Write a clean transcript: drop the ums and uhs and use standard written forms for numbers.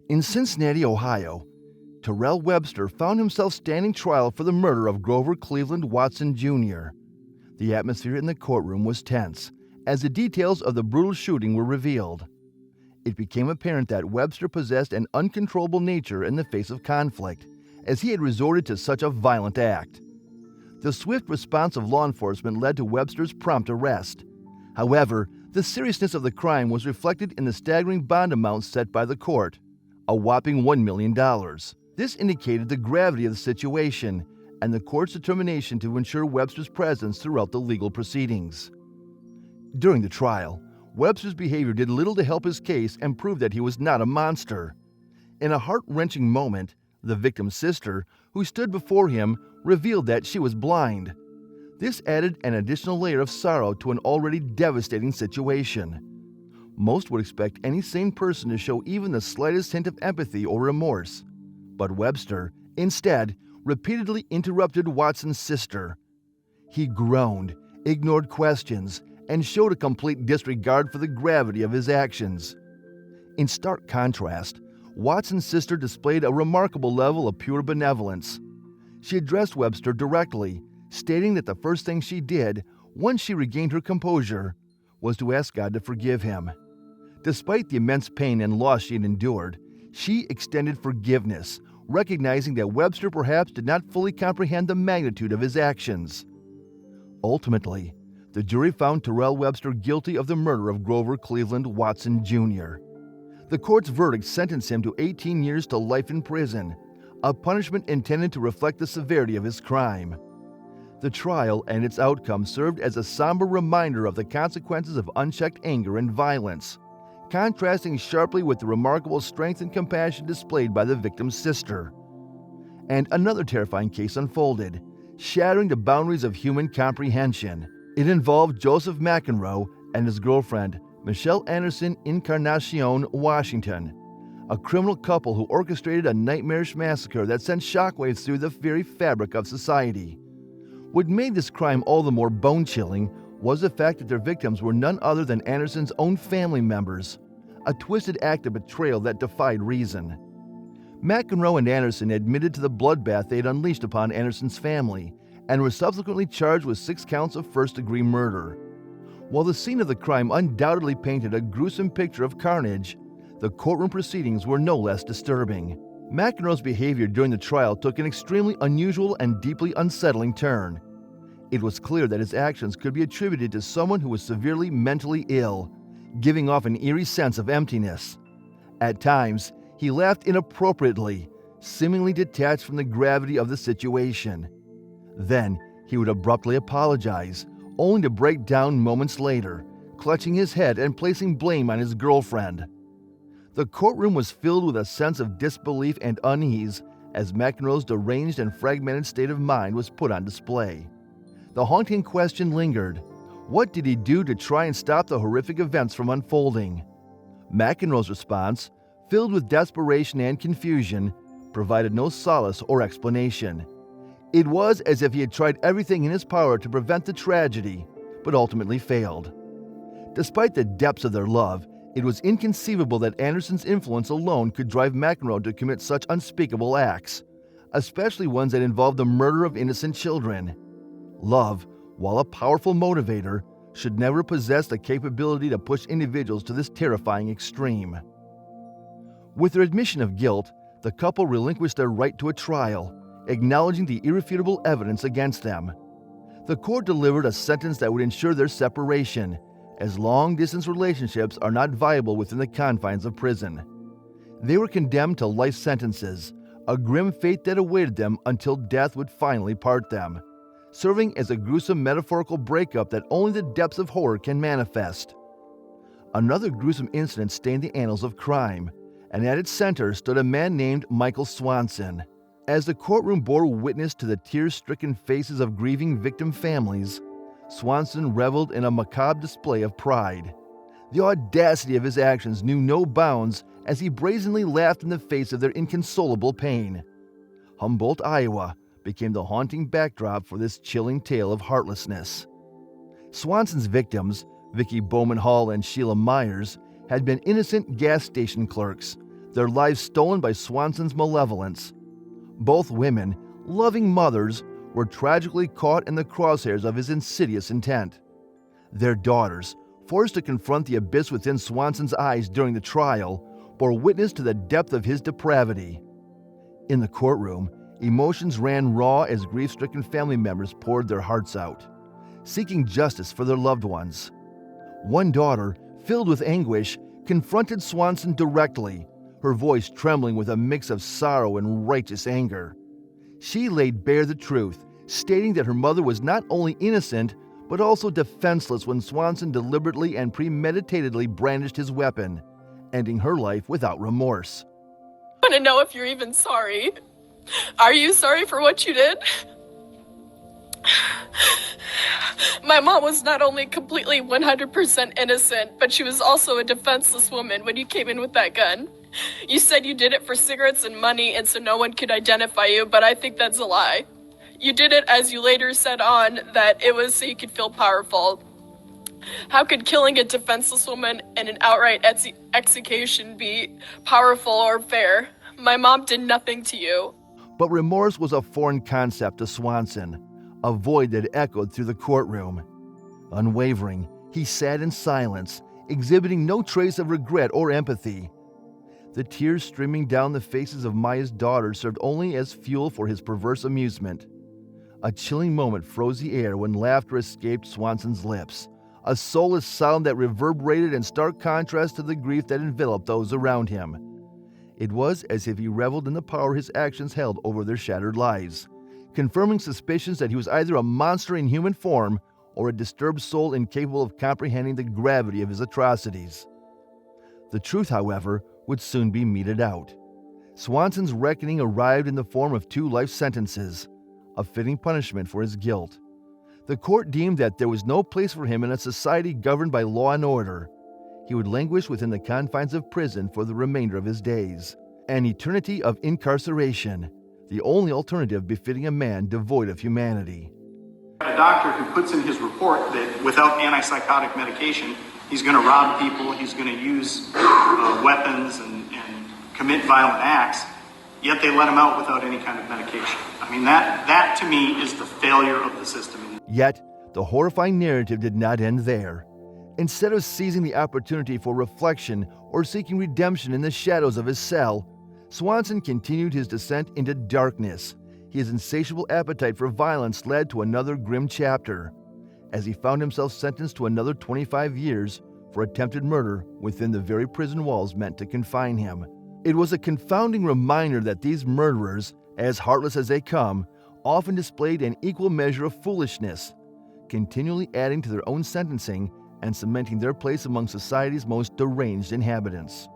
In Cincinnati, Ohio, Tyrell Webster found himself standing trial for the murder of Grover Cleveland Watson Jr. The atmosphere in the courtroom was tense as the details of the brutal shooting were revealed. It became apparent that Webster possessed an uncontrollable nature in the face of conflict, as he had resorted to such a violent act. The swift response of law enforcement led to Webster's prompt arrest. However, the seriousness of the crime was reflected in the staggering bond amount set by the court, a whopping $1 million. This indicated the gravity of the situation and the court's determination to ensure Webster's presence throughout the legal proceedings. During the trial, Webster's behavior did little to help his case and prove that he was not a monster. In a heart-wrenching moment, the victim's sister, who stood before him, revealed that she was blind. This added an additional layer of sorrow to an already devastating situation. Most would expect any sane person to show even the slightest hint of empathy or remorse. But Webster, instead, repeatedly interrupted Watson's sister. He groaned, ignored questions, and showed a complete disregard for the gravity of his actions. In stark contrast, Watson's sister displayed a remarkable level of pure benevolence. She addressed Webster directly, stating that the first thing she did, once she regained her composure, was to ask God to forgive him. Despite the immense pain and loss she had endured, she extended forgiveness, recognizing that Webster perhaps did not fully comprehend the magnitude of his actions. Ultimately, the jury found Tyrell Webster guilty of the murder of Grover Cleveland Watson Jr. The court's verdict sentenced him to 18 years to life in prison, a punishment intended to reflect the severity of his crime. The trial and its outcome served as a somber reminder of the consequences of unchecked anger and violence, contrasting sharply with the remarkable strength and compassion displayed by the victim's sister. And another terrifying case unfolded, shattering the boundaries of human comprehension. It involved Joseph McEnroe and his girlfriend, Michelle Anderson Encarnacion Washington, a criminal couple who orchestrated a nightmarish massacre that sent shockwaves through the very fabric of society. What made this crime all the more bone-chilling was the fact that their victims were none other than Anderson's own family members, a twisted act of betrayal that defied reason. McEnroe and Anderson admitted to the bloodbath they had unleashed upon Anderson's family and were subsequently charged with 6 counts of first-degree murder. While the scene of the crime undoubtedly painted a gruesome picture of carnage, the courtroom proceedings were no less disturbing. McEnroe's behavior during the trial took an extremely unusual and deeply unsettling turn. It was clear that his actions could be attributed to someone who was severely mentally ill, giving off an eerie sense of emptiness. At times, he laughed inappropriately, seemingly detached from the gravity of the situation. Then, he would abruptly apologize, only to break down moments later, clutching his head and placing blame on his girlfriend. The courtroom was filled with a sense of disbelief and unease as McEnroe's deranged and fragmented state of mind was put on display. The haunting question lingered: what did he do to try and stop the horrific events from unfolding? McEnroe's response, filled with desperation and confusion, provided no solace or explanation. It was as if he had tried everything in his power to prevent the tragedy, but ultimately failed. Despite the depths of their love, it was inconceivable that Anderson's influence alone could drive McEnroe to commit such unspeakable acts, especially ones that involved the murder of innocent children. Love, while a powerful motivator, should never possess the capability to push individuals to this terrifying extreme. With their admission of guilt, the couple relinquished their right to a trial, acknowledging the irrefutable evidence against them. The court delivered a sentence that would ensure their separation, as long-distance relationships are not viable within the confines of prison. They were condemned to life sentences, a grim fate that awaited them until death would finally part them, serving as a gruesome metaphorical breakup that only the depths of horror can manifest. Another gruesome incident stained the annals of crime, and at its center stood a man named Michael Swanson. As the courtroom bore witness to the tear-stricken faces of grieving victim families, Swanson reveled in a macabre display of pride. The audacity of his actions knew no bounds as he brazenly laughed in the face of their inconsolable pain. Humboldt, Iowa, became the haunting backdrop for this chilling tale of heartlessness. Swanson's victims, Vicki Bowman Hall and Sheila Myers, had been innocent gas station clerks, their lives stolen by Swanson's malevolence. Both women, loving mothers, were tragically caught in the crosshairs of his insidious intent. Their daughters, forced to confront the abyss within Swanson's eyes during the trial, bore witness to the depth of his depravity. In the courtroom, emotions ran raw as grief-stricken family members poured their hearts out, seeking justice for their loved ones. One daughter, filled with anguish, confronted Swanson directly, her voice trembling with a mix of sorrow and righteous anger. She laid bare the truth, stating that her mother was not only innocent, but also defenseless when Swanson deliberately and premeditatedly brandished his weapon, ending her life without remorse. I want to know if you're even sorry. Are you sorry for what you did? My mom was not only completely 100% innocent, but she was also a defenseless woman when you came in with that gun. You said you did it for cigarettes and money and so no one could identify you, but I think that's a lie. You did it, as you later said on, that it was so you could feel powerful. How could killing a defenseless woman in an outright execution be powerful or fair? My mom did nothing to you. But remorse was a foreign concept to Swanson, a void that echoed through the courtroom. Unwavering, he sat in silence, exhibiting no trace of regret or empathy. The tears streaming down the faces of Maya's daughters served only as fuel for his perverse amusement. A chilling moment froze the air when laughter escaped Swanson's lips, a soulless sound that reverberated in stark contrast to the grief that enveloped those around him. It was as if he reveled in the power his actions held over their shattered lives, confirming suspicions that he was either a monster in human form or a disturbed soul incapable of comprehending the gravity of his atrocities. The truth, however, would soon be meted out. Swanson's reckoning arrived in the form of 2 life sentences, a fitting punishment for his guilt. The court deemed that there was no place for him in a society governed by law and order. He would languish within the confines of prison for the remainder of his days, an eternity of incarceration, the only alternative befitting a man devoid of humanity. A doctor who puts in his report that without antipsychotic medication, he's going to rob people, he's going to use weapons and commit violent acts, yet they let him out without any kind of medication. I mean, that to me is the failure of the system. Yet, the horrifying narrative did not end there. Instead of seizing the opportunity for reflection or seeking redemption in the shadows of his cell, Swanson continued his descent into darkness. His insatiable appetite for violence led to another grim chapter, as he found himself sentenced to another 25 years for attempted murder within the very prison walls meant to confine him. It was a confounding reminder that these murderers, as heartless as they come, often displayed an equal measure of foolishness, continually adding to their own sentencing and cementing their place among society's most deranged inhabitants.